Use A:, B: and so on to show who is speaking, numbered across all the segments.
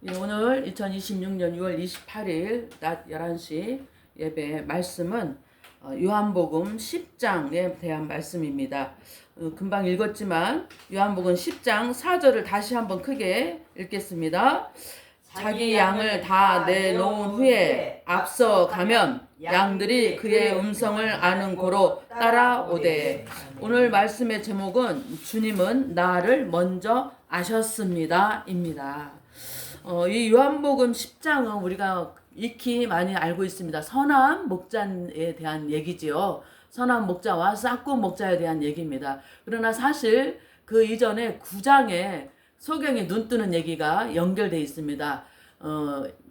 A: 예, 오늘 2026년 6월 28일 낮 11시 예배 말씀은 요한복음 10장에 대한 말씀입니다. 금방 읽었지만 요한복음 10장 4절을 다시 한번 크게 읽겠습니다. 자기 양을 다 내놓은 후에 앞서 가면 양들이 그의 음성을 아는 고로 따라오되. 오늘 말씀의 제목은 주님은 나를 먼저 아셨습니다 입니다. 이 요한복음 10장은 우리가 익히 많이 알고 있습니다. 선한 목자에 대한 얘기지요. 선한 목자와 싹군 목자에 대한 얘기입니다. 그러나 사실 그 이전에 9장에 소경이 눈 뜨는 얘기가 연결되어 있습니다.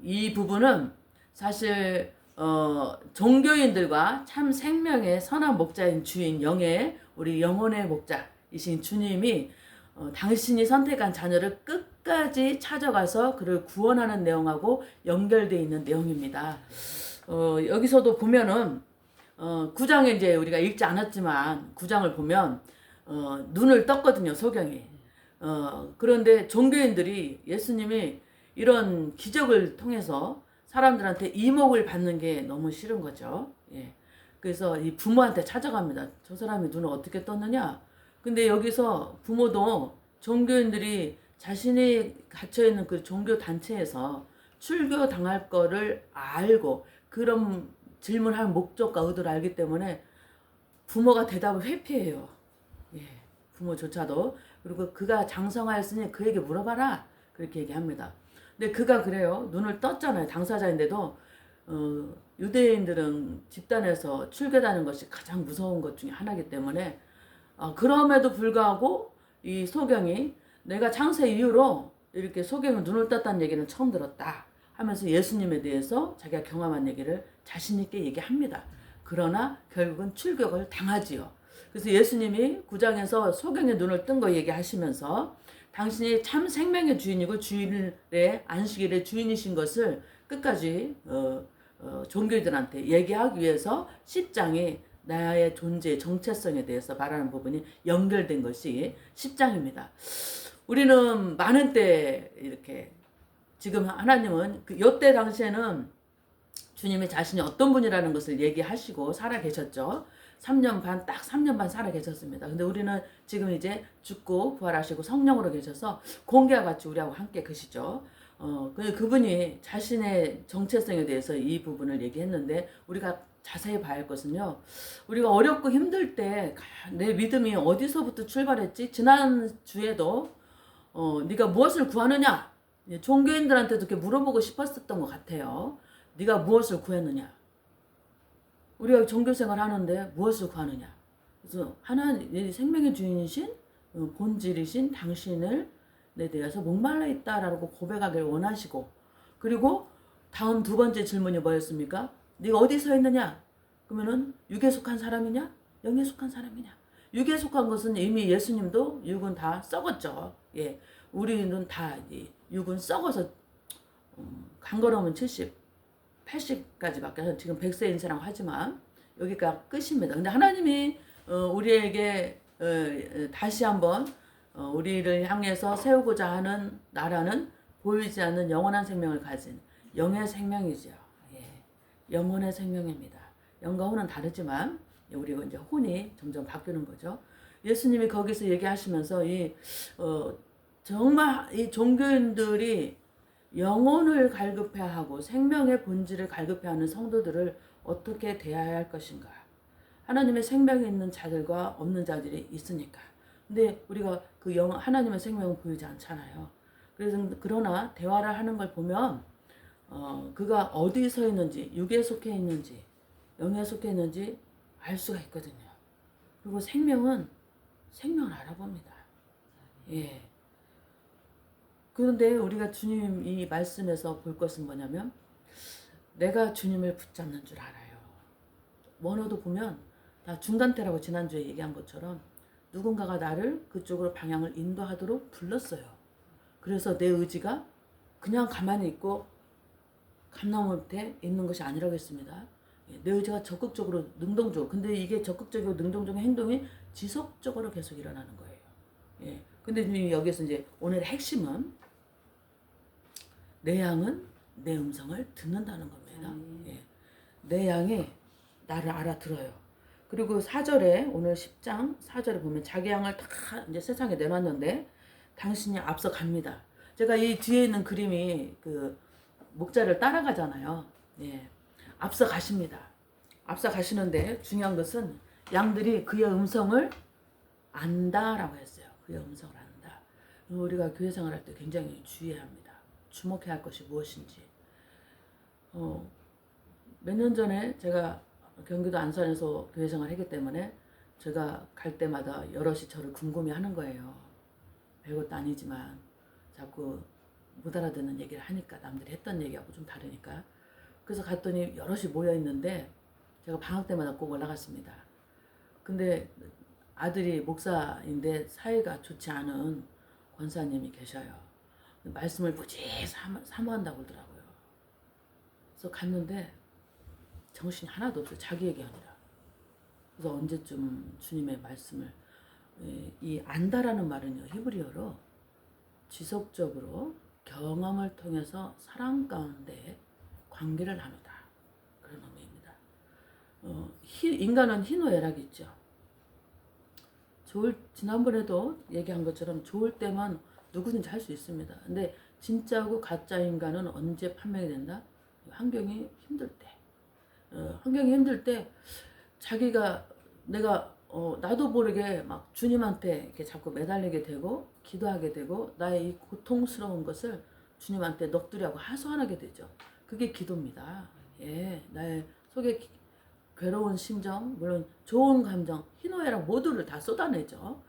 A: 이 부분은 사실 종교인들과 참 생명의 선한 목자인 주인 영의 우리 영혼의 목자이신 주님이 당신이 선택한 자녀를 끝까지 찾아가서 그를 구원하는 내용하고 연결되어 있는 내용입니다. 여기서도 보면은 9장에 이제 우리가 읽지 않았지만 9장을 보면 눈을 떴거든요, 소경이. 그런데 종교인들이 예수님이 이런 기적을 통해서 사람들한테 이목을 받는 게 너무 싫은 거죠. 예. 그래서 이 부모한테 찾아갑니다. 저 사람이 눈을 어떻게 떴느냐? 근데 여기서 부모도 종교인들이 자신이 갇혀있는 그 종교 단체에서 출교 당할 거를 알고 그런 질문할 목적과 의도를 알기 때문에 부모가 대답을 회피해요. 예, 부모조차도. 그리고 그가 장성하였으니 그에게 물어봐라. 그렇게 얘기합니다. 근데 그가 그래요. 눈을 떴잖아요. 당사자인데도 유대인들은 집단에서 출교하는 것이 가장 무서운 것 중에 하나이기 때문에 그럼에도 불구하고 이 소경이 내가 창세 이후로 이렇게 소경은 눈을 떴다는 얘기는 처음 들었다 하면서 예수님에 대해서 자기가 경험한 얘기를 자신 있게 얘기합니다. 그러나 결국은 출교를 당하지요. 그래서 예수님이 9장에서 소경의 눈을 뜬 거 얘기하시면서 당신이 참 생명의 주인이고 주일의 안식일의 주인이신 것을 끝까지 종교인들한테 얘기하기 위해서 10장이 나의 존재의 정체성에 대해서 말하는 부분이 연결된 것이 10장입니다. 우리는 많은 때 이렇게 지금 하나님은 요때 당시에는 주님이 자신이 어떤 분이라는 것을 얘기하시고 살아 계셨죠. 3년 반, 딱 3년 반 살아 계셨습니다. 근데 우리는 지금 이제 죽고 부활하시고 성령으로 계셔서 공개와 같이 우리하고 함께 계시죠. 그분이 자신의 정체성에 대해서 이 부분을 얘기했는데 우리가 자세히 봐야 할 것은요. 우리가 어렵고 힘들 때 내 믿음이 어디서부터 출발했지? 지난 주에도 네가 무엇을 구하느냐? 종교인들한테도 이렇게 물어보고 싶었었던 것 같아요. 네가 무엇을 구했느냐? 우리가 종교생활 하는데 무엇을 구하느냐? 그래서 하나님 생명의 주인이신 본질이신 당신을 내 대해서 목말라 있다라고 고백하길 원하시고, 그리고 다음 두 번째 질문이 뭐였습니까? 네가 어디 서 있느냐? 그러면은 육에 속한 사람이냐? 영에 속한 사람이냐? 육에 속한 것은 이미 예수님도 육은 다 썩었죠. 예, 우리는 다 육은 썩어서 간거로우면 70, 80까지밖에 해서 지금 100세 인사라고 하지만 여기가 끝입니다. 근데 하나님이 우리에게 다시 한번 우리를 향해서 세우고자 하는 나라는 보이지 않는 영원한 생명을 가진 영의 생명이죠. 예, 영혼의 생명입니다. 영과 혼은 다르지만 우리가 이제 혼이 점점 바뀌는 거죠. 예수님이 거기서 얘기하시면서 정말 이 종교인들이 영혼을 갈급해하고 생명의 본질을 갈급해하는 성도들을 어떻게 대해야 할 것인가. 하나님의 생명이 있는 자들과 없는 자들이 있으니까. 근데 우리가 그 하나님의 생명은 보이지 않잖아요. 그러나 대화를 하는 걸 보면 그가 어디 서 있는지, 육에 속해 있는지, 영에 속해 있는지 알 수가 있거든요. 그리고 생명을 알아봅니다. 예. 그런데 우리가 주님 이 말씀에서 볼 것은 뭐냐면 내가 주님을 붙잡는 줄 알아요. 원어도 보면 다 중간태라고 지난주에 얘기한 것처럼 누군가가 나를 그쪽으로 방향을 인도하도록 불렀어요. 그래서 내 의지가 그냥 가만히 있고 감나무 밑에 있는 것이 아니라고 했습니다. 내 의지가 적극적으로 능동적으로, 근데 이게 적극적이고 능동적인 행동이 지속적으로 계속 일어나는 거예요. 예. 근데 여기서 이제 오늘의 핵심은 내 양은 내 음성을 듣는다는 겁니다. 예. 내 양이 나를 알아들어요. 그리고 4절에 오늘 10장 4절에 보면 자기 양을 다 이제 세상에 내놨는데 당신이 앞서 갑니다. 제가 이 뒤에 있는 그림이 그 목자를 따라가잖아요. 예. 앞서 가십니다. 앞서 가시는데 중요한 것은 양들이 그의 음성을 안다라고 했어요. 그의 음성을 안다. 우리가 교회 생활할 때 굉장히 주의해야 합니다. 주목해야 할 것이 무엇인지. 몇 년 전에 제가 경기도 안산에서 교회 생활을 했기 때문에 제가 갈 때마다 여럿이 저를 궁금해하는 거예요. 별것도 아니지만 자꾸 못 알아듣는 얘기를 하니까 남들이 했던 얘기하고 좀 다르니까. 그래서 갔더니 여럿이 모여 있는데 제가 방학 때마다 꼭 올라갔습니다. 근데 아들이 목사인데 사이가 좋지 않은 권사님이 계셔요. 말씀을 무지 사모한다고 그러더라고요. 그래서 갔는데 정신이 하나도 없어요. 자기 얘기 아니라. 그래서 언제쯤 주님의 말씀을 이 안다라는 말은요. 히브리어로 지속적으로 경험을 통해서 사랑 가운데 관계를 나누다. 그런 의미입니다. 인간은 희노애락이 있죠. 지난번에도 얘기한 것처럼 좋을 때만 누구든지 할 수 있습니다. 근데 진짜고 가짜 인간은 언제 판명이 된다? 환경이 힘들 때. 환경이 힘들 때 자기가 내가 나도 모르게 막 주님한테 이렇게 자꾸 매달리게 되고 기도하게 되고 나의 이 고통스러운 것을 주님한테 넋두리하고 하소연하게 되죠. 그게 기도입니다. 예, 나의 속에 괴로운 심정, 물론 좋은 감정, 희노애락 모두를 다 쏟아내죠.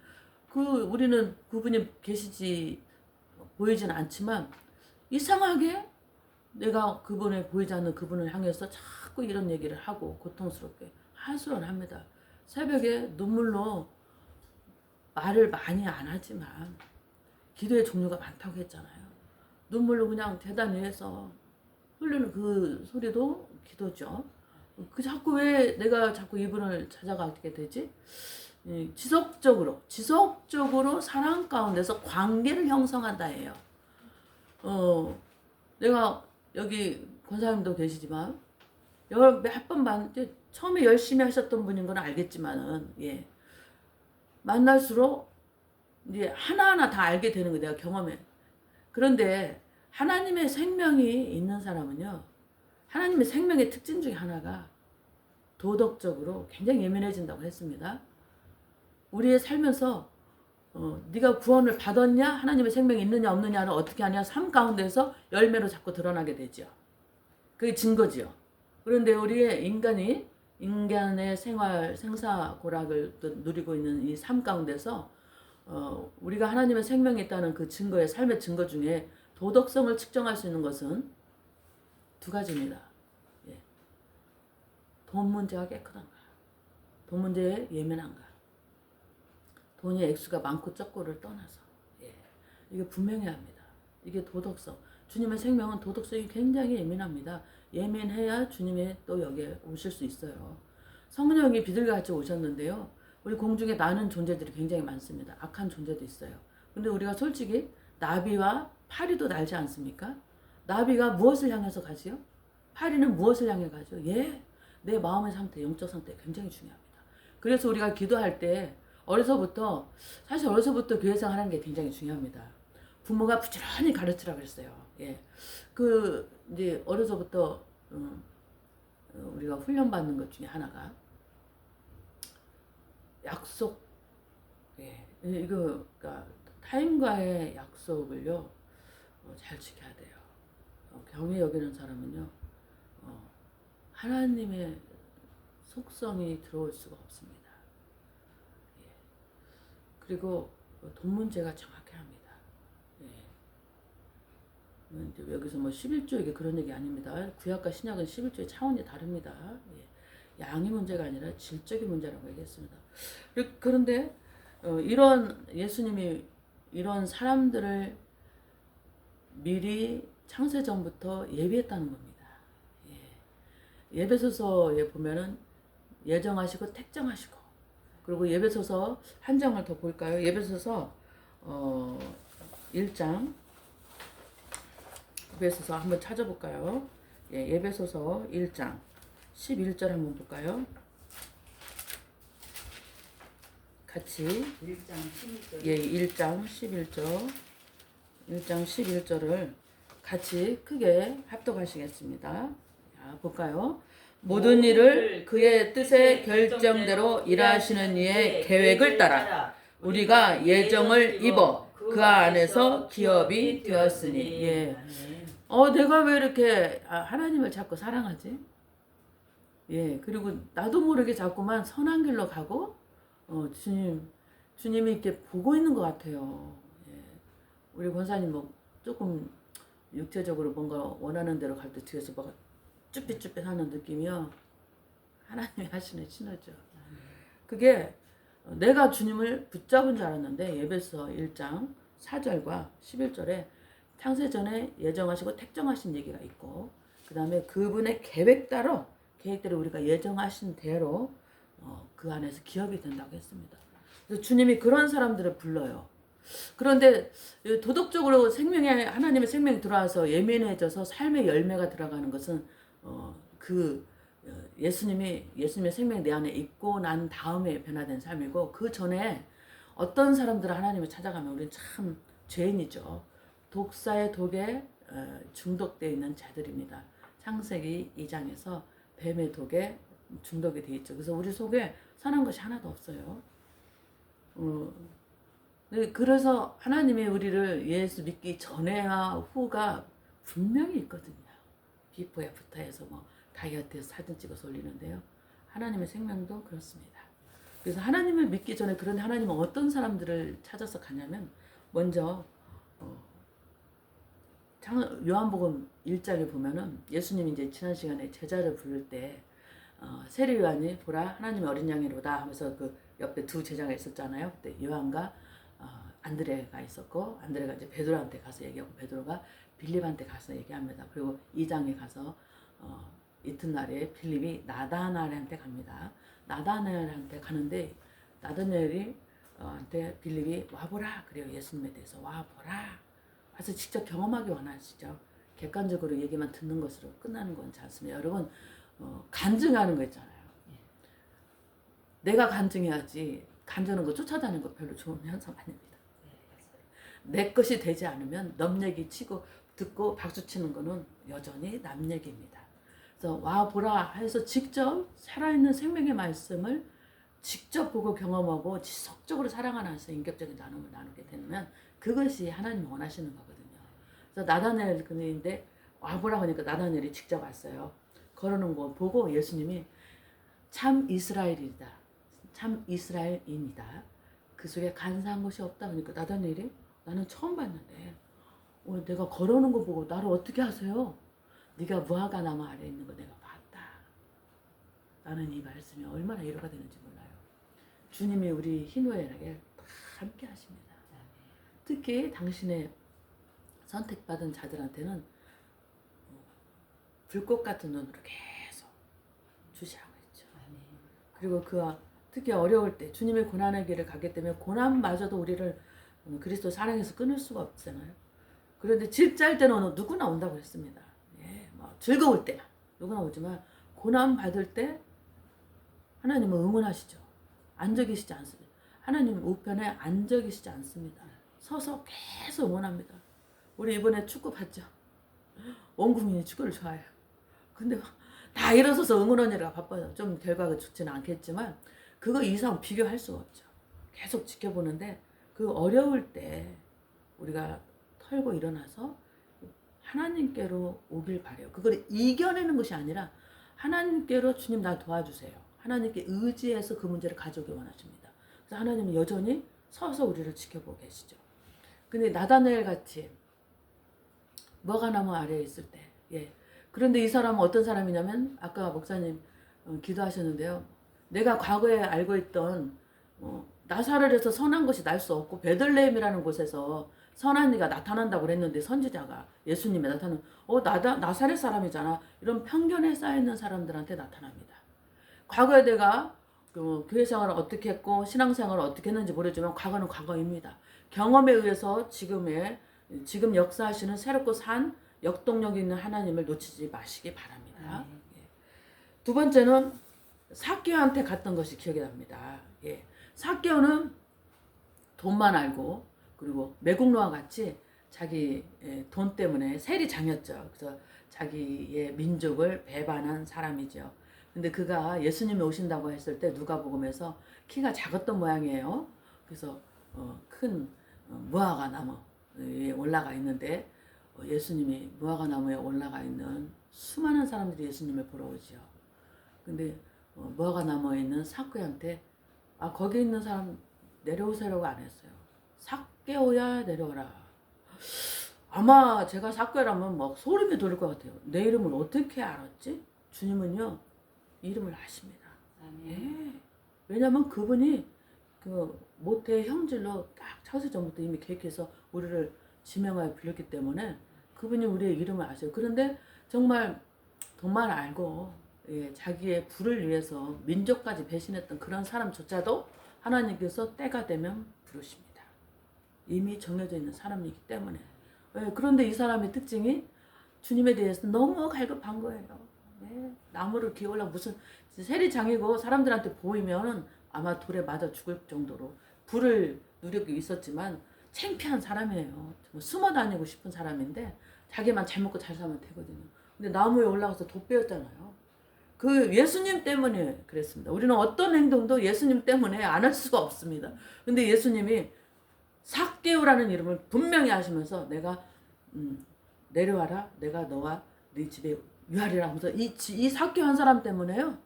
A: 우리는 그분이 계시지 보이진 않지만 이상하게 내가 그분을 보이지 않는 그분을 향해서 자꾸 이런 얘기를 하고 고통스럽게 하소연합니다. 새벽에 눈물로 말을 많이 안 하지만 기도의 종류가 많다고 했잖아요. 눈물로 그냥 계단 위에서 흘리는 그 소리도 기도죠. 자꾸 왜 내가 자꾸 이분을 찾아가게 되지? 지속적으로 사랑 가운데서 관계를 형성한다예요. 내가 여기 권사님도 계시지만 몇 번 처음에 열심히 하셨던 분인 건 알겠지만은 예. 만날수록 이제 하나하나 다 알게 되는 거 내가 경험해. 그런데 하나님의 생명이 있는 사람은요. 하나님의 생명의 특징 중에 하나가 도덕적으로 굉장히 예민해진다고 했습니다. 우리의 살면서 네가 구원을 받았냐? 하나님의 생명이 있느냐 없느냐를 어떻게 하냐? 삶 가운데서 열매로 자꾸 드러나게 되죠. 그게 증거지요. 그런데 우리의 인간의 생활, 생사고락을 누리고 있는 이 삶 가운데서 우리가 하나님의 생명이 있다는 그 증거의 삶의 증거 중에 도덕성을 측정할 수 있는 것은 두 가지입니다. 예. 돈 문제가 깨끗한가? 돈 문제에 예민한가? 돈의 액수가 많고 적고를 떠나서 예. 이게 분명해야 합니다. 이게 도덕성. 주님의 생명은 도덕성이 굉장히 예민합니다. 예민해야 주님이 또 여기에 오실 수 있어요. 성령이 비둘기같이 오셨는데요. 우리 공중에 나는 존재들이 굉장히 많습니다. 악한 존재도 있어요. 근데 우리가 솔직히 나비와 파리도 날지 않습니까? 나비가 무엇을 향해서 가지요? 파리는 무엇을 향해 가죠? 예, 내 마음의 상태, 영적 상태 굉장히 중요합니다. 그래서 우리가 기도할 때 사실 어려서부터 교회 생활하는 게 굉장히 중요합니다. 부모가 부지런히 가르치라고 했어요. 예, 이제 어려서부터 우리가 훈련받는 것 중에 하나가 약속. 예, 그러니까 타인과의 약속을요 잘 지켜야 돼요. 경히 여기는 사람은요 하나님의 속성이 들어올 수가 없습니다. 예. 그리고 돈 문제가 정확해야 합니다. 예. 이제 여기서 11조 이게 그런 얘기 아닙니다. 구약과 신약은 11조의 차원이 다릅니다. 예. 양의 문제가 아니라 질적인 문제라고 얘기했습니다. 그런데 이런 예수님이 이런 사람들을 미리 창세전부터 예비했다는 겁니다. 예. 예배소서에 보면은 예정하시고 택정하시고 그리고 예배소서 한 장을 더 볼까요? 예배소서 1장 에베소서 한번 찾아볼까요? 예, 에베소서 1장 11절 한번 볼까요? 같이
B: 1장 11절.
A: 예, 1장 11절 1장 11절을 같이 크게 합독하시겠습니다. 자, 볼까요? 모든 일을 그의 뜻의 결정대로 일하시는 이의 계획을 따라 우리가 예정을 입어 그 안에서 기업이 되었으니. 예. 내가 왜 이렇게 하나님을 자꾸 사랑하지? 예. 그리고 나도 모르게 자꾸만 선한 길로 가고 주님이 이렇게 보고 있는 것 같아요. 예. 우리 권사님 뭐 조금 육체적으로 뭔가 원하는 대로 갈 때 뒤에서 뭐가 쭈삣쭈삣 하는 느낌이요. 하나님이 하시는 신호죠. 그게 내가 주님을 붙잡은 줄 알았는데 에베소 1장 4절과 11절에 창세전에 예정하시고 택정하신 얘기가 있고 그 다음에 그분의 계획대로 우리가 예정하신 대로 그 안에서 기업이 된다고 했습니다. 그래서 주님이 그런 사람들을 불러요. 그런데 도덕적으로 생명에 하나님의 생명이 들어와서 예민해져서 삶의 열매가 들어가는 것은 예수님의 생명이 내 안에 있고 난 다음에 변화된 삶이고 그 전에 어떤 사람들은 하나님을 찾아가면 우리는 참 죄인이죠. 독사의 독에 중독되어 있는 자들입니다. 창세기 2장에서 뱀의 독에 중독이 되어 있죠. 그래서 우리 속에 선한 것이 하나도 없어요. 그래서 하나님이 우리를 예수 믿기 전에와 후가 분명히 있거든요. 비포 애프터에서 뭐 다이어트에서 사진 찍어서 올리는데요. 하나님의 생명도 그렇습니다. 그래서 하나님을 믿기 전에 그런데 하나님은 어떤 사람들을 찾아서 가냐면 먼저 요한복음 1장에 보면은 예수님이 이제 지난 시간에 제자를 부를 때 세례 요한이 보라 하나님의 어린 양이로다 하면서 그 옆에 두 제자가 있었잖아요. 그때 요한과 안드레가 있었고 안드레가 이제 베드로한테 가서 얘기하고 베드로가 빌립한테 가서 얘기합니다. 그리고 2장에 가서 이튿날에 빌립이 나다나엘한테 갑니다. 나다나엘한테 가는데 나다나엘이 한테 빌립이 와보라 그래요. 예수님에 대해서 와보라. 와서 직접 경험하기 원하시죠. 객관적으로 얘기만 듣는 것으로 끝나는 건 않습니다. 여러분 간증하는 거 있잖아요. 내가 간증해야지 간증하는 거 쫓아다니는 거 별로 좋은 현상 아닙니다. 내 것이 되지 않으면 남 얘기 치고 듣고 박수 치는 거는 여전히 남 얘기입니다. 그래서 와 보라 해서 직접 살아있는 생명의 말씀을 직접 보고 경험하고 지속적으로 사랑하는 안에서 인격적인 나눔을 나누게 되면 그것이 하나님이 원하시는 거거든요. 그래서 나다넬 그인데 와 보라 하니까 나다넬이 직접 왔어요. 걸어놓은 거 보고 예수님이 참 이스라엘이다. 참 이스라엘입니다. 그 속에 간사한 것이 없다. 그러니까 나다넬이 나는 처음 봤는데 내가 걸어오는 거 보고 나를 어떻게 하세요? 네가 무화과나무 아래에 있는 거 내가 봤다. 나는 이 말씀이 얼마나 위로가 되는지 몰라요. 주님이 우리 희노애락에 함께 하십니다. 특히 당신의 선택받은 자들한테는 불꽃 같은 눈으로 계속 주시하고 있죠. 그리고 특히 어려울 때 주님의 고난의 길을 가기 때문에 고난마저도 우리를 그리스도 사랑해서 끊을 수가 없잖아요. 그런데 집 짤 때는 누구나 온다고 했습니다. 예, 뭐 즐거울 때 누구나 오지만 고난 받을 때 하나님은 응원하시죠. 앉아 계시지 않습니다. 하나님은 우편에 앉아 계시지 않습니다. 서서 계속 응원합니다. 우리 이번에 축구 봤죠? 온 국민이 축구를 좋아해요. 근데 다 일어서서 응원하느라 바빠요. 좀 결과가 좋지는 않겠지만 그거 이상 비교할 수가 없죠. 계속 지켜보는데 그 어려울 때 우리가 털고 일어나서 하나님께로 오길 바래요. 그걸 이겨내는 것이 아니라 하나님께로 주님 나 도와주세요. 하나님께 의지해서 그 문제를 가져오기 원하십니다. 그래서 하나님은 여전히 서서 우리를 지켜보고 계시죠. 근데 나다넬 같이 무화과나무 아래에 있을 때, 예. 그런데 이 사람은 어떤 사람이냐면 아까 목사님 기도하셨는데요. 내가 과거에 알고 있던 나사렛에서 선한 것이 날 수 없고 베들레헴이라는 곳에서 선한 이가 나타난다고 그랬는데 선지자가 예수님이 나타나는 나사렛 사람이잖아. 이런 편견에 쌓여있는 사람들한테 나타납니다. 과거에 내가 교회 생활을 어떻게 했고 신앙생활을 어떻게 했는지 모르지만 과거는 과거입니다. 경험에 의해서 지금 역사하시는 새롭고 산 역동력 있는 하나님을 놓치지 마시기 바랍니다. 예. 두 번째는 삭개오한테 갔던 것이 기억이 납니다. 예. 삭개오는 돈만 알고 그리고 매국노와 같이 자기 돈 때문에 세리장이었죠. 그래서 자기의 민족을 배반한 사람이죠. 근데 그가 예수님이 오신다고 했을 때 누가복음에서 키가 작았던 모양이에요. 그래서 큰 무화과 나무에 올라가 있는데 예수님이 무화과 나무에 올라가 있는 수많은 사람들이 예수님을 보러 오죠. 근데 무화과 나무에 있는 삭개오한테 거기 있는 사람 내려오세요라고 안 했어요. 삭개오야 내려오라. 아마 제가 삭개오라면 막 소름이 돋을 것 같아요. 내 이름을 어떻게 알았지? 주님은요 이름을 아십니다. 예. 왜냐면 그분이 그 모태 형질로 딱 차세전부터 이미 계획해서 우리를 지명하여 불렀기 때문에 그분이 우리의 이름을 아세요. 그런데 정말 돈만 알고 자기의 부를 위해서 민족까지 배신했던 그런 사람조차도 하나님께서 때가 되면 부르십니다. 이미 정해져 있는 사람이기 때문에. 그런데 이 사람의 특징이 주님에 대해서 너무 갈급한 거예요. 나무를 기어올라 무슨 세리장이고 사람들한테 보이면 아마 돌에 맞아 죽을 정도로 부를 누리고 있었지만 창피한 사람이에요. 숨어 다니고 싶은 사람인데 자기만 잘 먹고 잘 살면 되거든요. 근데 나무에 올라가서 돛배웠잖아요. 그 예수님 때문에 그랬습니다. 우리는 어떤 행동도 예수님 때문에 안 할 수가 없습니다. 근데 예수님이 삭개오라는 이름을 분명히 하시면서 내가 내려와라. 내가 너와 네 집에 유하리라 하면서 이 삭개오 한 사람 때문에요.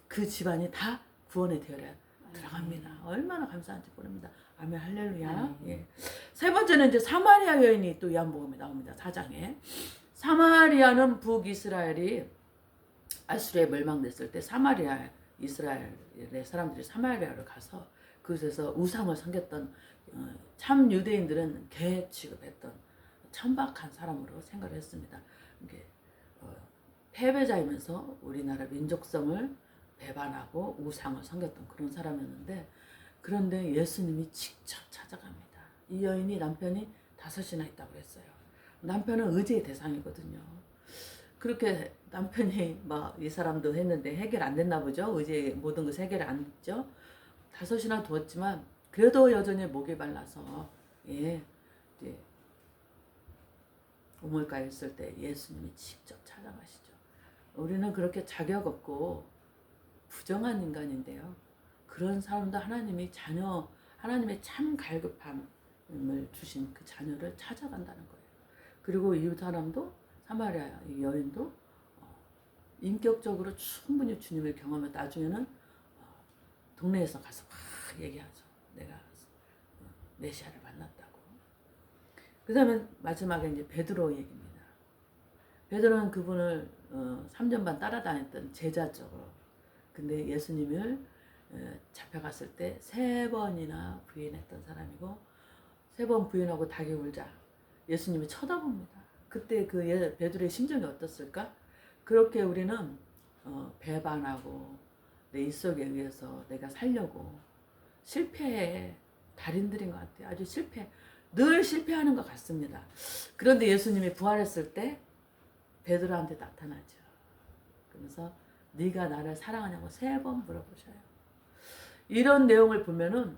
A: 그 집안이 다 구원의 대열에 들어갑니다. 얼마나 감사한지 모릅니다. 아멘 할렐루야. 예. 세 번째는 이제 사마리아 여인이 또 요한복음에 나옵니다. 4장에. 사마리아는 북이스라엘이 아수르에 멸망됐을 때 사마리아 이스라엘의 사람들이 사마리아를 가서 그곳에서 우상을 섬겼던 참 유대인들은 개 취급했던 천박한 사람으로 생각을 했습니다. 이게 패배자이면서 우리나라 민족성을 배반하고 우상을 섬겼던 그런 사람이었는데 그런데 예수님이 직접 찾아갑니다. 이 여인이 남편이 5이나 있다고 했어요. 남편은 의지의 대상이거든요. 그렇게 남편이 막 이 사람도 했는데 해결 안 됐나 보죠. 의지 모든 것이 해결 안 됐죠. 5이나 두었지만 그래도 여전히 목이 말라서 이제 우물가에 있을 때 예수님이 직접 찾아가시죠. 우리는 그렇게 자격 없고 부정한 인간인데요. 그런 사람도 하나님이 하나님의 참 갈급함을 주신 그 자녀를 찾아간다는 거예요. 그리고 이 사람도 사마리아 이 여인도 인격적으로 충분히 주님을 경험해 나중에는 동네에서 가서 막 얘기하죠. 내가 메시아를 만났다고. 그 다음에 마지막에 이제 베드로 얘기입니다. 베드로는 그분을 3년 반 따라다녔던 제자죠. 근데 예수님을 잡혀갔을 때 3번이나 부인했던 사람이고 3번 부인하고 닭이 울자 예수님이 쳐다봅니다. 그때 그 베드로의 심정이 어떻을까? 그렇게 우리는 배반하고 내 입속에 의해서 내가 살려고 실패의 달인들인 것 같아요. 아주 늘 실패하는 것 같습니다. 그런데 예수님이 부활했을 때 베드로한테 나타나죠. 그러면서 네가 나를 사랑하냐고 3번 물어보셔요. 이런 내용을 보면은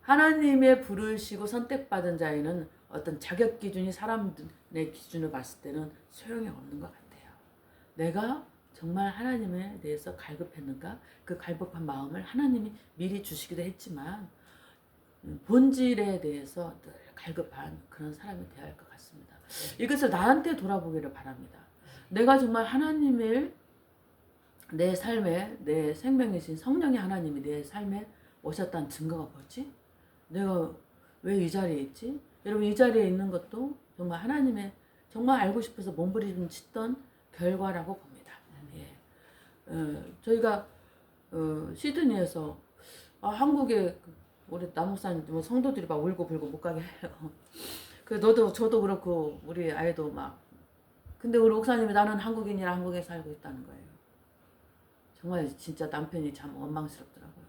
A: 하나님의 부르시고 선택받은 자에는 어떤 자격 기준이 사람의 기준을 봤을 때는 소용이 없는 것 같아요. 내가 정말 하나님에 대해서 갈급했는가? 그 갈급한 마음을 하나님이 미리 주시기도 했지만 본질에 대해서 늘 갈급한 그런 사람이 되어야 할 것 같습니다. 이것을 나한테 돌아보기를 바랍니다. 내가 정말 하나님을 내 삶에 내 생명이신 성령의 하나님이 내 삶에 오셨다는 증거가 뭐지? 내가 왜 이 자리에 있지? 여러분 이 자리에 있는 것도 정말 하나님의 정말 알고 싶어서 몸부림치던 결과라고 봅니다. 저희가 시드니에서 한국에 우리 남목사님 성도들이 막 울고 불고 못 가게 해요. 저도 그렇고 우리 아이도 막 근데 우리 목사님이 나는 한국인이라 한국에 살고 있다는 거예요. 정말 진짜 남편이 참 원망스럽더라고요.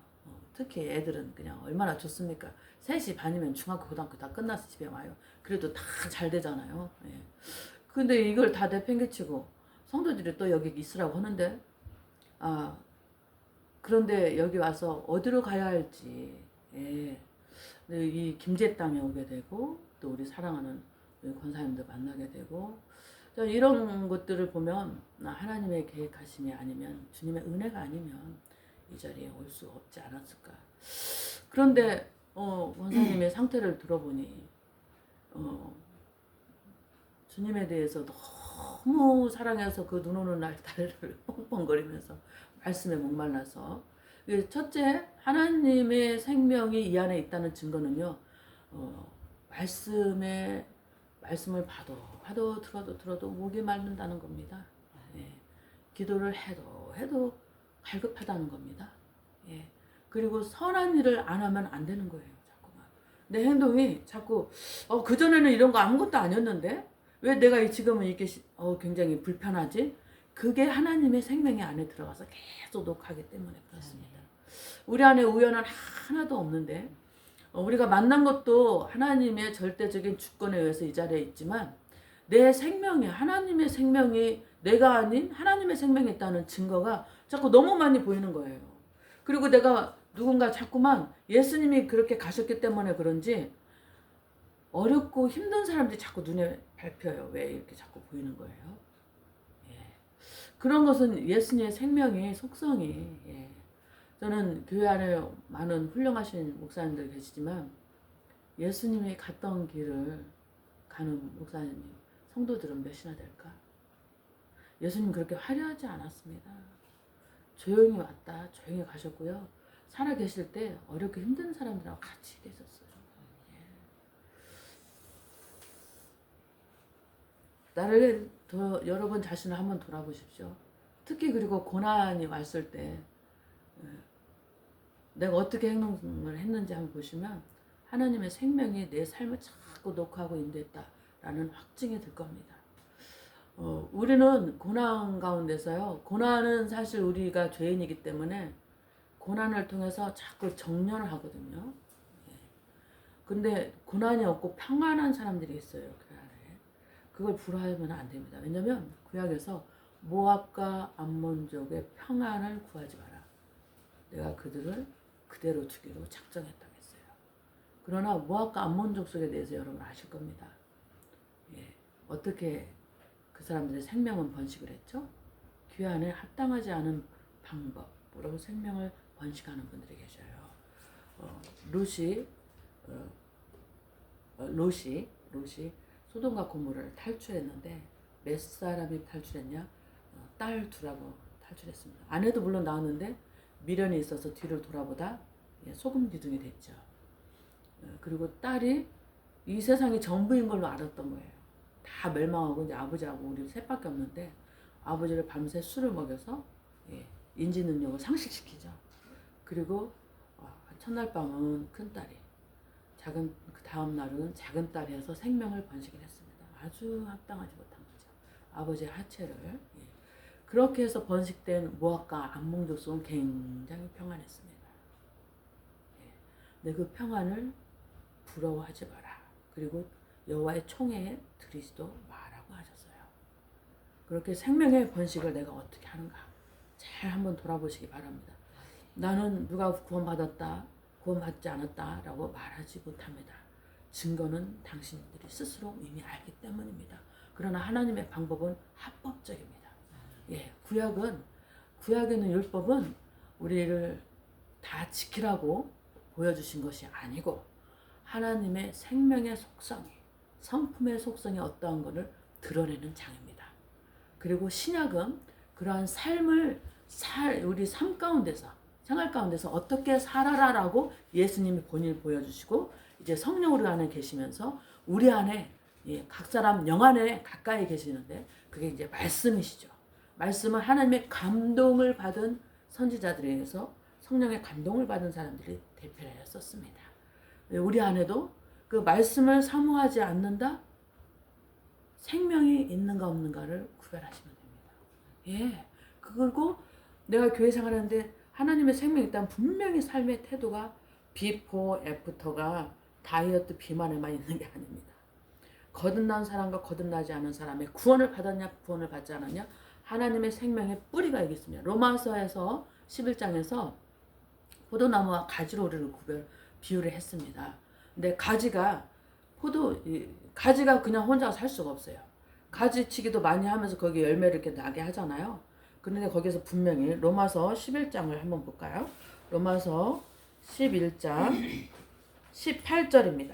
A: 특히 애들은 그냥 얼마나 좋습니까? 3시 반이면 중학교, 고등학교 다 끝나서 집에 와요. 그래도 다 잘 되잖아요. 예. 근데 이걸 다 내팽개치고 성도들이 또 여기 있으라고 하는데, 아, 그런데 여기 와서 어디로 가야 할지, 예. 이 김제 땅에 오게 되고, 또 우리 사랑하는 우리 권사님들 만나게 되고, 이런 것들을 보면 하나님의 계획하심이 아니면, 주님의 은혜가 아니면 이 자리에 올 수 없지 않았을까. 그런데 권사님의 상태를 들어보니 주님에 대해서 너무 사랑해서 그 눈 오는 날 다리를 뻥뻥거리면서 말씀에 목말라서, 첫째, 하나님의 생명이 이 안에 있다는 증거는요, 말씀을 봐도 들어도 목이 마른다는 겁니다. 예. 기도를 해도 갈급하다는 겁니다. 예. 그리고 선한 일을 안 하면 안 되는 거예요. 자꾸만 내 행동이 자꾸 그전에는 이런 거 아무것도 아니었는데 왜 내가 지금은 이렇게 굉장히 불편하지? 그게 하나님의 생명이 안에 들어가서 계속 녹하기 때문에 그렇습니다. 우리 안에 우연은 하나도 없는데, 우리가 만난 것도 하나님의 절대적인 주권에 의해서 이 자리에 있지만, 내 생명이, 하나님의 생명이 내가 아닌 하나님의 생명이 있다는 증거가 자꾸 너무 많이 보이는 거예요. 그리고 내가 누군가 자꾸만 예수님이 그렇게 가셨기 때문에 그런지 어렵고 힘든 사람들이 자꾸 눈에 밟혀요. 왜 이렇게 자꾸 보이는 거예요? 예. 그런 것은 예수님의 생명의 속성이, 예. 저는 교회 안에 많은 훌륭하신 목사님들 계시지만 예수님이 갔던 길을 가는 목사님, 성도들은 몇이나 될까? 예수님 그렇게 화려하지 않았습니다. 조용히 왔다, 조용히 가셨고요. 살아 계실 때 어렵고 힘든 사람들하고 같이 계셨어요. 예. 나를 여러분 자신을 한번 돌아보십시오. 특히 그리고 고난이 왔을 때 내가 어떻게 행동을 했는지 한번 보시면 하나님의 생명이 내 삶을 자꾸 녹화하고 인도했다라는 확증이 들 겁니다. 우리는 고난 가운데서요. 고난은 사실 우리가 죄인이기 때문에 고난을 통해서 자꾸 정련을 하거든요. 근데 고난이 없고 평안한 사람들이 있어요. 그 안에. 그걸 불화하면 안 됩니다. 왜냐면 구약에서 모압과 암몬족의 평안을 구하지 마라. 내가 그들을 그대로 주기로 작정했다고 했어요. 그러나 모압과 암몬족 속에 대해서 여러분 아실 겁니다. 예. 어떻게 그 사람들의 생명은 번식을 했죠? 귀 안에 합당하지 않은 방법으로 생명을 번식하는 분들이 계셔요. 롯이 소돔과 고모라를 탈출했는데 몇 사람이 탈출했냐? 딸 두라고 탈출했습니다. 아내도 물론 나왔는데 미련이 있어서 뒤를 돌아보다 소금 기둥이 됐죠. 그리고 딸이 이 세상이 전부인 걸로 알았던 거예요. 다 멸망하고 이제 아버지하고 우리 셋밖에 없는데 아버지를 밤새 술을 먹여서 인지 능력을 상실시키죠. 그리고 첫날 밤은 큰 딸이 그 다음 날은 작은 딸이 해서 생명을 번식을 했습니다. 아주 합당하지 못한 거죠. 아버지의 하체를. 그렇게 해서 번식된 모압과 암몬족 속은 굉장히 평안했습니다. 근데 그 평안을 부러워하지 마라. 그리고 여호와의 총회에 들이지도 마라고 하셨어요. 그렇게 생명의 번식을 내가 어떻게 하는가 잘 한번 돌아보시기 바랍니다. 나는 누가 구원받았다, 구원받지 않았다 라고 말하지 못합니다. 증거는 당신들이 스스로 이미 알기 때문입니다. 그러나 하나님의 방법은 합법적입니다. 구약에는 율법은 우리를 다 지키라고 보여주신 것이 아니고 하나님의 생명의 속성이, 성품의 속성이 어떠한 것을 드러내는 장입니다. 그리고 신약은 그러한 삶을 우리 삶 가운데서, 생활 가운데서 어떻게 살아라라고 예수님이 본인을 보여주시고 이제 성령 우리 안에 계시면서 우리 안에 각 사람 영 안에 가까이 계시는데 그게 이제 말씀이시죠. 말씀은 하나님의 감동을 받은 선지자들에 의해서 성령의 감동을 받은 사람들이 대표하여 썼습니다. 우리 안에도 그 말씀을 사모하지 않는다? 생명이 있는가 없는가를 구별하시면 됩니다. 그리고 내가 교회 생활하는데 하나님의 생명이 있다면 분명히 삶의 태도가 비포 애프터가 다이어트 비만에만 있는 게 아닙니다. 거듭난 사람과 거듭나지 않은 사람의 구원을 받았냐 구원을 받지 않았냐 하나님의 생명의 뿌리가 여기 있습니다. 로마서에서 11장에서 포도나무와 가지로를 비유를 했습니다. 근데 가지가 그냥 혼자 살 수가 없어요. 가지치기도 많이 하면서 거기 열매를 이렇게 나게 하잖아요. 그런데 거기서 분명히 로마서 11장을 한번 볼까요? 로마서 11장 18절입니다.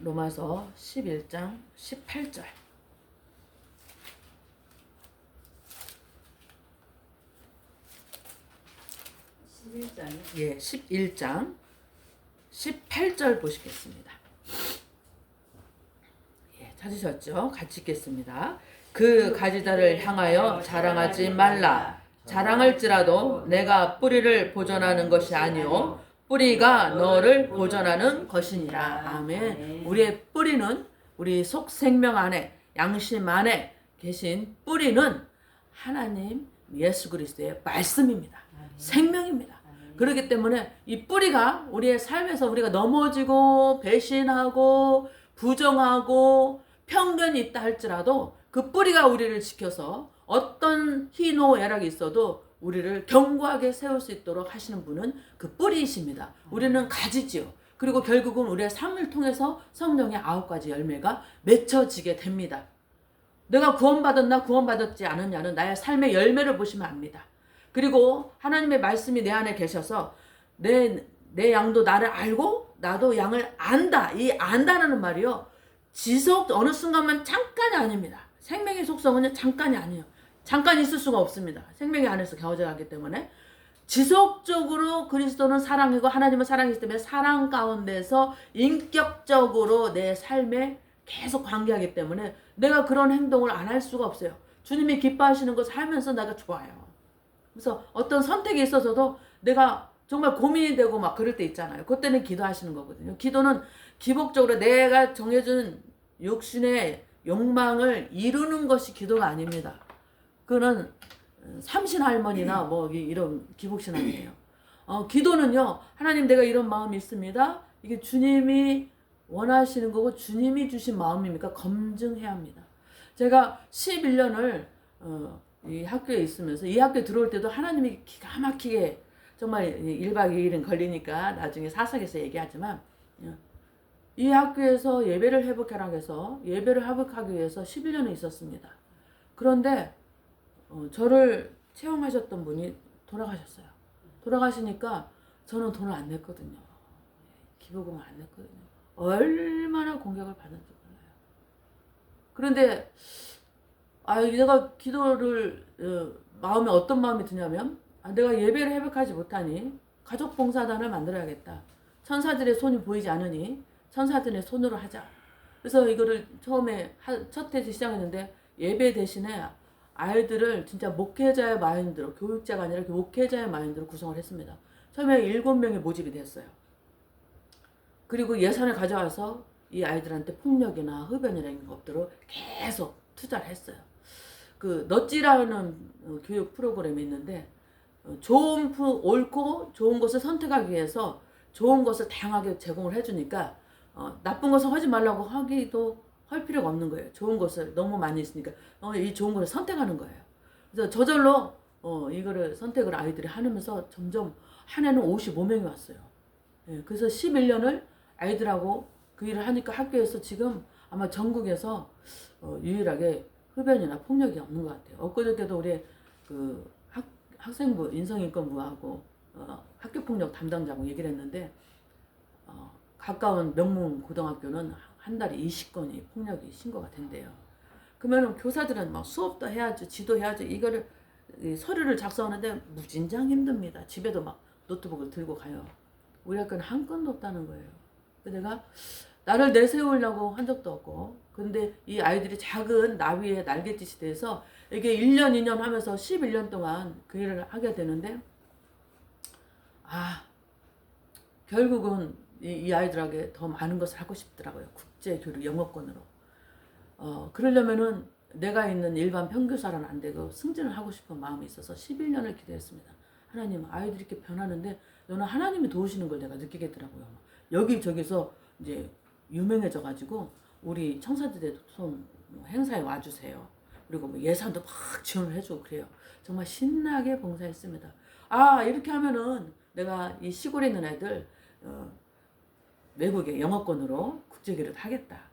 A: 로마서 11장 18절. 예, 11장 18절 보시겠습니다. 예, 찾으셨죠? 같이 읽겠습니다. 그 가지들을 향하여 자랑하지 말라. 자랑할지라도 내가 뿌리를 보존하는 것이 아니요 뿌리가 너를 보존하는 것이니라. 아멘. 우리의 뿌리는 우리 속 생명 안에 양심 안에 계신 뿌리는 하나님 예수 그리스도의 말씀입니다. 생명입니다. 그렇기 때문에 이 뿌리가 우리의 삶에서 우리가 넘어지고 배신하고 부정하고 편견이 있다 할지라도 그 뿌리가 우리를 지켜서 어떤 희노애락이 있어도 우리를 견고하게 세울 수 있도록 하시는 분은 그 뿌리이십니다. 우리는 가지지요. 그리고 결국은 우리의 삶을 통해서 성령의 9가지 열매가 맺혀지게 됩니다. 내가 구원받았나 구원받았지 않았냐는 나의 삶의 열매를 보시면 압니다. 그리고 하나님의 말씀이 내 안에 계셔서 내 양도 나를 알고 나도 양을 안다. 이 안다라는 말이요. 지속 어느 순간만 잠깐이 아닙니다. 생명의 속성은 잠깐이 아니에요. 잠깐 있을 수가 없습니다. 생명이 안에서 겨워져가기 때문에 지속적으로 그리스도는 사랑이고 하나님은 사랑이기 때문에 사랑 가운데서 인격적으로 내 삶에 계속 관계하기 때문에 내가 그런 행동을 안 할 수가 없어요. 주님이 기뻐하시는 것을 하면서 내가 좋아요. 그래서 어떤 선택이 있어서도 내가 정말 고민이 되고 막 그럴 때 있잖아요. 그때는 기도하시는 거거든요. 기도는 기복적으로 내가 정해준 육신의 욕망을 이루는 것이 기도가 아닙니다. 그거는 삼신할머니나 뭐 이런 기복신앙이에요. 기도는요. 하나님 내가 이런 마음이 있습니다. 이게 주님이 원하시는 거고 주님이 주신 마음입니까? 검증해야 합니다. 제가 11년을 이 학교에 있으면서 이 학교에 들어올 때도 하나님이 기가 막히게 정말 1박 2일은 걸리니까 나중에 사석에서 얘기하지만 이 학교에서 예배를 회복하라고 해서 예배를 회복하기 위해서 11년을 있었습니다. 그런데 저를 채용하셨던 분이 돌아가셨어요. 돌아가시니까 저는 돈을 안 냈거든요. 기부금을 안 냈거든요. 얼마나 공격을 받는지 몰라요. 그런데 내가 기도를 마음에 어떤 마음이 드냐면 내가 예배를 회복하지 못하니 가족봉사단을 만들어야겠다. 천사들의 손이 보이지 않으니 천사들의 손으로 하자. 그래서 이거를 처음에 첫 해지 시작했는데 예배 대신에 아이들을 진짜 목회자의 마인드로 교육자가 아니라 목회자의 마인드로 구성을 했습니다. 처음에 7명이 모집이 됐어요. 그리고 예산을 가져와서 이 아이들한테 폭력이나 흡연이라는 것 없도록 계속 투자를 했어요. 그 넛지라는 교육 프로그램이 있는데 옳고 좋은 것을 선택하기 위해서 좋은 것을 다양하게 제공을 해주니까 나쁜 것을 하지 말라고 하기도 할 필요가 없는 거예요. 좋은 것을 너무 많이 있으니까 이 좋은 것을 선택하는 거예요. 그래서 저절로 이거를 선택을 아이들이 하면서 점점 한 해는 55명이 왔어요. 예, 그래서 11년을 아이들하고 그 일을 하니까 학교에서 지금 아마 전국에서 유일하게 흡연이나 폭력이 없는 것 같아요. 엊그저께도 우리 그 학생부 인성인권부하고 학교폭력 담당자하고 얘기를 했는데 가까운 명문 고등학교는 한 달에 20건이 폭력이 신고가 된대요. 그러면 교사들은 막 수업도 해야지, 지도해야지, 이거를 서류를 작성하는데 무진장 힘듭니다. 집에도 막 노트북을 들고 가요. 우리 학교는 한 건도 없다는 거예요. 내가 나를 내세우려고 한 적도 없고, 근데 이 아이들이 작은 나비의 날갯짓이 돼서 이게 1년, 2년 하면서 11년 동안 그 일을 하게 되는데, 결국은 이 아이들에게 더 많은 것을 하고 싶더라고요. 국제교류 영어권으로. 그러려면은 내가 있는 일반 평교사는 안 되고 승진을 하고 싶은 마음이 있어서 11년을 기도했습니다. 하나님, 아이들이 이렇게 변하는데 너는 하나님이 도우시는 걸 내가 느끼겠더라고요. 여기저기서 이제 유명해져 가지고 우리 청사지대 행사에 와주세요. 그리고 뭐 예산도 막 지원을 해주고 그래요. 정말 신나게 봉사했습니다. 아, 이렇게 하면은 내가 이 시골에 있는 애들 외국에 영어권으로 국제기를 하겠다.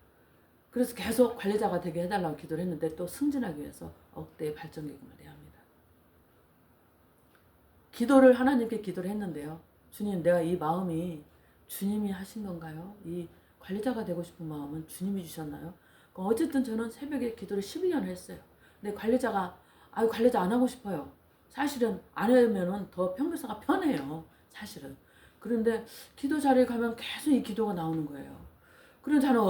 A: 그래서 계속 관리자가 되게 해달라고 기도를 했는데 또 승진하기 위해서 억대의 발전기금을 내야 합니다. 기도를 하나님께 기도를 했는데요. 주님, 내가 이 마음이 주님이 하신 건가요? 이 관리자가 되고 싶은 마음은 주님이 주셨나요? 어쨌든 저는 새벽에 기도를 12년을 했어요. 근데 관리자 안 하고 싶어요. 사실은 안 하면은 더 평교사가 편해요. 사실은. 그런데 기도 자리에 가면 계속 이 기도가 나오는 거예요. 그런 저는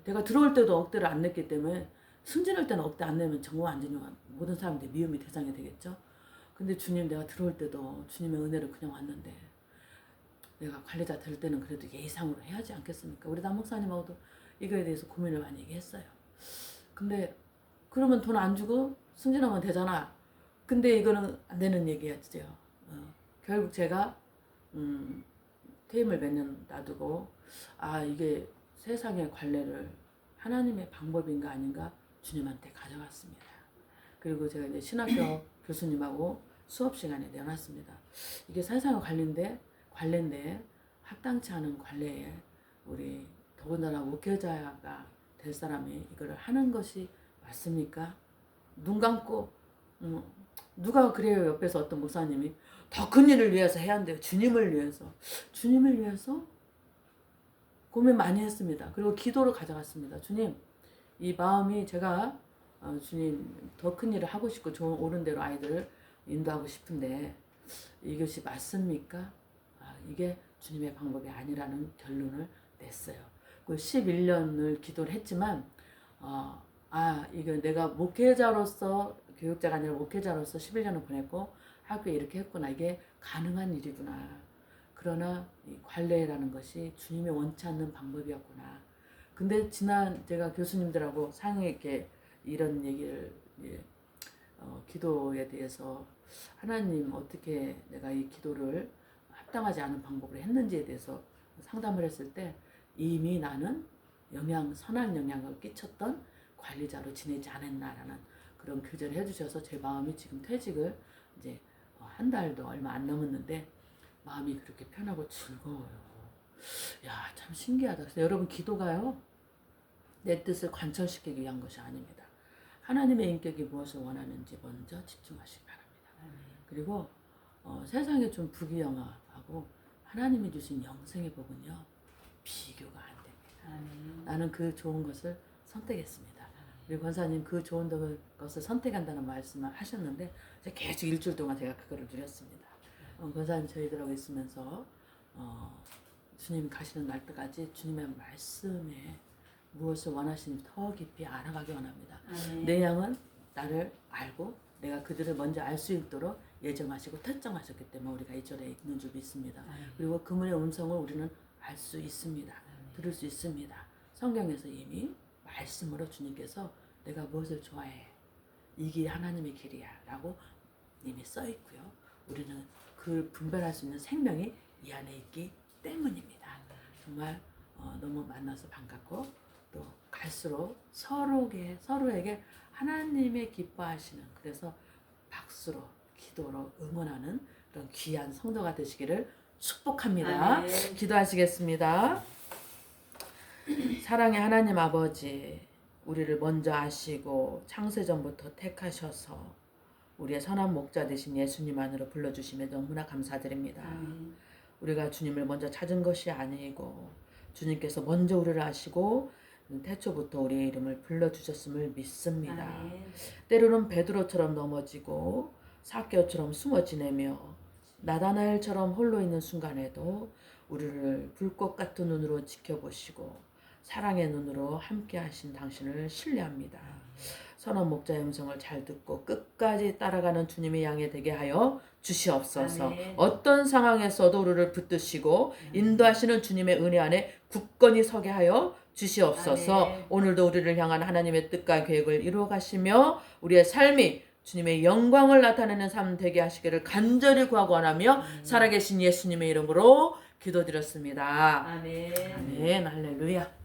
A: 내가 들어올 때도 억대를 안 냈기 때문에 승진할 때는 억대 안 내면 정말 완전히 모든 사람들이 미움의 대상이 되겠죠. 근데 주님, 내가 들어올 때도 주님의 은혜로 그냥 왔는데 내가 관리자 될 때는 그래도 예상으로 해야지 않겠습니까? 우리 남 목사님하고도 이거에 대해서 고민을 많이 얘기했어요. 근데 그러면 돈 안 주고 승진하면 되잖아. 근데 이거는 안 되는 얘기였죠. 결국 제가 퇴임을 몇 년 놔두고 이게 세상의 관례를 하나님의 방법인가 아닌가 주님한테 가져갔습니다. 그리고 제가 이제 신학교 교수님하고 수업 시간에 내놨습니다. 이게 세상의 관례인데 합당치 않은 관례에 우리 더군다나 목회자가 될 사람이 이거를 하는 것이 맞습니까? 눈 감고 누가 그래요? 옆에서 어떤 목사님이 더 큰 일을 위해서 해야 한대요. 주님을 위해서 고민 많이 했습니다. 그리고 기도를 가져갔습니다. 주님, 이 마음이 제가 주님 더 큰 일을 하고 싶고 좋은 옳은 대로 아이들을 인도하고 싶은데 이것이 맞습니까? 이게 주님의 방법이 아니라는 결론을 냈어요. 그 11년을 기도를 했지만 이거 내가 목회자로서 교육자가 아니라 목회자로서 11년을 보냈고 학교에 이렇게 했구나. 이게 가능한 일이구나. 그러나 이 관례라는 것이 주님이 원치 않는 방법이었구나. 근데 제가 교수님들하고 상의하게 이런 얘기를 기도에 대해서 하나님 어떻게 내가 이 기도를 합당하지 않은 방법으로 했는지에 대해서 상담을 했을 때 이미 나는 선한 영향을 끼쳤던 관리자로 지내지 않았나라는 그런 교제를 해주셔서 제 마음이 지금 퇴직을 이제 한 달도 얼마 안 남았는데 마음이 그렇게 편하고 즐거워요. 야, 참 신기하다. 그래서 여러분, 기도가요, 내 뜻을 관철시키기 위한 것이 아닙니다. 하나님의 인격이 무엇을 원하는지 먼저 집중하시기 바랍니다. 그리고 세상에 좀 부귀영화하고 하나님이 주신 영생의 복은요, 비교가 안 됩니다. 나는 그 좋은 것을 선택했습니다. 우리 권사님 그 좋은 것을 선택한다는 말씀을 하셨는데 계속 일주일 동안 제가 그거를 누렸습니다. 권사님 저희들하고 있으면서 주님 가시는 날까지 주님의 말씀에 무엇을 원하시는지 더 깊이 알아가기 원합니다. 내 양은 나를 알고 내가 그들을 먼저 알 수 있도록 예정하시고 특정하셨기 때문에 우리가 이 절에 있는 줄 믿습니다. 그리고 그분의 음성을 우리는 알 수 있습니다. 들을 수 있습니다. 성경에서 이미 말씀으로 주님께서 내가 무엇을 좋아해? 이 길이 하나님의 길이야 라고 이미 써 있고요. 우리는 그 분별할 수 있는 생명이 이 안에 있기 때문입니다. 정말 너무 만나서 반갑고 또 갈수록 서로에게 하나님의 기뻐하시는, 그래서 박수로 기도로 응원하는 그런 귀한 성도가 되시기를 축복합니다. 기도하시겠습니다. 사랑의 하나님 아버지, 우리를 먼저 아시고 창세전부터 택하셔서 우리의 선한 목자 되신 예수님 안으로 불러주심에 너무나 감사드립니다. 우리가 주님을 먼저 찾은 것이 아니고 주님께서 먼저 우리를 아시고 태초부터 우리의 이름을 불러주셨음을 믿습니다. 때로는 베드로처럼 넘어지고 삭개오처럼 숨어 지내며 나다나엘처럼 홀로 있는 순간에도 우리를 불꽃 같은 눈으로 지켜보시고 사랑의 눈으로 함께 하신 당신을 신뢰합니다. 선한 목자의 음성을 잘 듣고 끝까지 따라가는 주님의 양이 되게 하여 주시옵소서. 어떤 상황에서도 우리를 붙드시고 인도하시는 주님의 은혜 안에 굳건히 서게 하여 주시옵소서.
B: 아멘.
A: 오늘도 우리를 향한 하나님의 뜻과 계획을 이루어 가시며 우리의 삶이 주님의 영광을 나타내는 삶 되게 하시기를 간절히 구하고 원하며 살아계신 예수님의 이름으로 기도드렸습니다.
B: 아멘.
A: 아멘. 할렐루야.